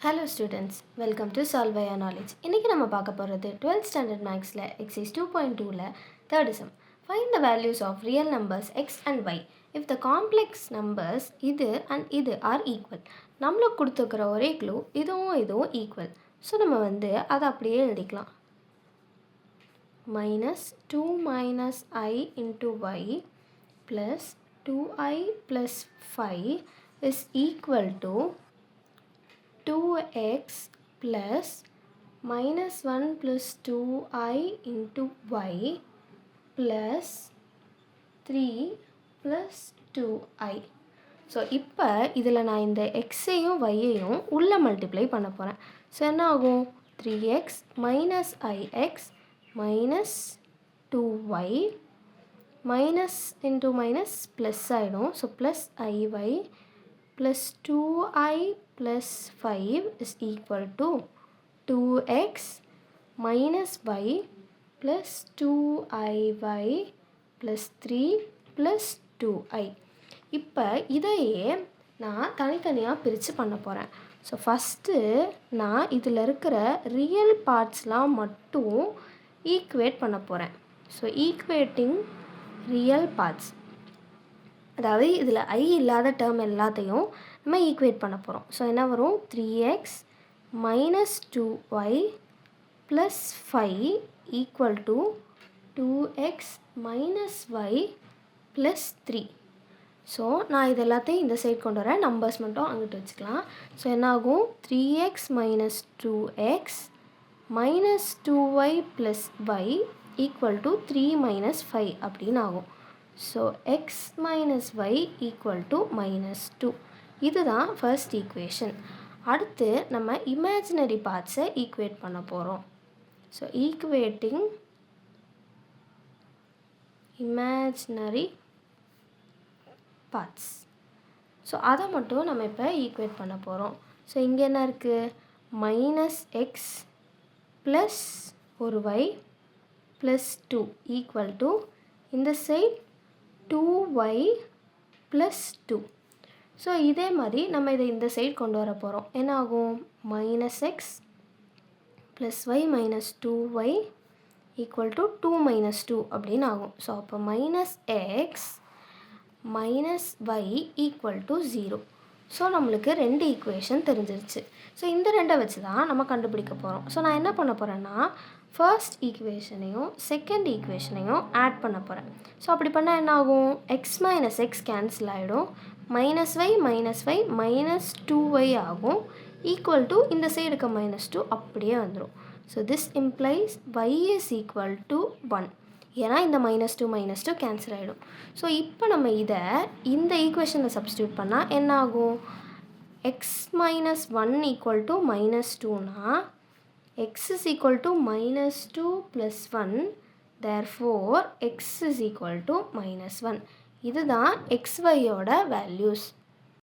Hello students, welcome to Solve Via Knowledge. இன்னைக்கு நம்ம பார்க்க போகிறது 12th standard mathsல exercise 2.2ல third sum. Find the values of real numbers x and y if the complex numbers இது and இது are equal. நம்மளுக்கு கொடுத்துருக்கிற ஒரே clue இதுவும் ஈக்குவல். ஸோ நம்ம அதை அப்படியே எழுதிக்கலாம். -2 - I into y plus 2i plus 5 is equal to 2x plus -1 plus 2i into y plus 3 plus 2i. So இப்போ இதில் நான் இந்த எக்ஸையும் வையையும் உள்ளே மல்டிப்ளை பண்ண போகிறேன். ஸோ என்ன ஆகும்? 3x minus ix minus 2y minus into minus plus ஆகிடும். So plus iy plus 2i plus 5 is equal to 2x minus y plus 2iy plus 3 plus 2i. இப்போ இதையே நான் தனித்தனியாக பிரித்து பண்ண போகிறேன். ஸோ ஃபஸ்ட்டு நான் இதில் இருக்கிற ரியல் பார்ட்ஸ்லாம் மட்டும் ஈக்குவேட் பண்ண போகிறேன். ஸோ ஈக்குவேட்டிங் ரியல் பார்ட்ஸ், அதாவது இதில் ஐ இல்லாத டேர்ம் எல்லாத்தையும் நம்ம ஈக்குவேட் பண்ண போகிறோம். ஸோ என்ன வரும்? 3x minus 2y plus 5 equal to 2x minus y plus 3. So நான் இது எல்லாத்தையும் இந்த சைட் கொண்டு வரேன், நம்பர்ஸ் மட்டும் அங்கிட்டு வச்சுக்கலாம். ஸோ என்ன ஆகும்? 3x minus 2x minus 2y plus y equal to 3 minus 5 அப்படின்னு ஆகும். So x minus y equal to -2. இதுதான் ஃபர்ஸ்ட் ஈக்குவேஷன். அடுத்து நம்ம இமேஜினரி பார்ட்ஸை ஈக்குவேட் பண்ண போகிறோம். So equating imaginary parts. So அதை மட்டும் நம்ம இப்போ ஈக்குவேட் பண்ண போகிறோம். ஸோ இங்கே என்ன இருக்குது? -x ப்ளஸ் ஒரு y ப்ளஸ் 2 ஈக்குவல் டு இந்த சைட் 2y ப்ளஸ் 2. ஸோ இதே மாதிரி நம்ம இதை இந்த சைட் கொண்டு வர போகிறோம். என்ன ஆகும்? -x plus y minus 2y equal to 2 minus 2 அப்படின்னு ஆகும். ஸோ அப்போ -x minus y equal to 0. So நம்மளுக்கு ரெண்டு ஈக்குவேஷன் தெரிஞ்சிருச்சு. ஸோ இந்த ரெண்டை வச்சு தான் நம்ம கண்டுபிடிக்க போகிறோம். ஸோ நான் என்ன பண்ண போகிறேன்னா, ஃபர்ஸ்ட் ஈக்குவேஷனையும் செகண்ட் ஈக்குவேஷனையும் ஆட் பண்ண போகிறேன். ஸோ அப்படி பண்ணால் என்ன ஆகும்? x மைனஸ் எக்ஸ் கேன்சல் ஆகிடும், -y minus y minus 2y ஆகும், ஈக்குவல் டு இந்த சைடு இருக்க -2 அப்படியே வந்துடும். So this implies y is equal to 1. ஏன்னா இந்த -2 கேன்சல் ஆகிடும். ஸோ இப்போ நம்ம இதை இந்த ஈக்குவேஷனில் சப்ஸ்டியூட் பண்ணால் என்ன ஆகும்? x minus 1 equal to -2னா x is equal to -2 plus 1, therefore x is equal to -1. இதுதான் xyயோட வேல்யூஸ்.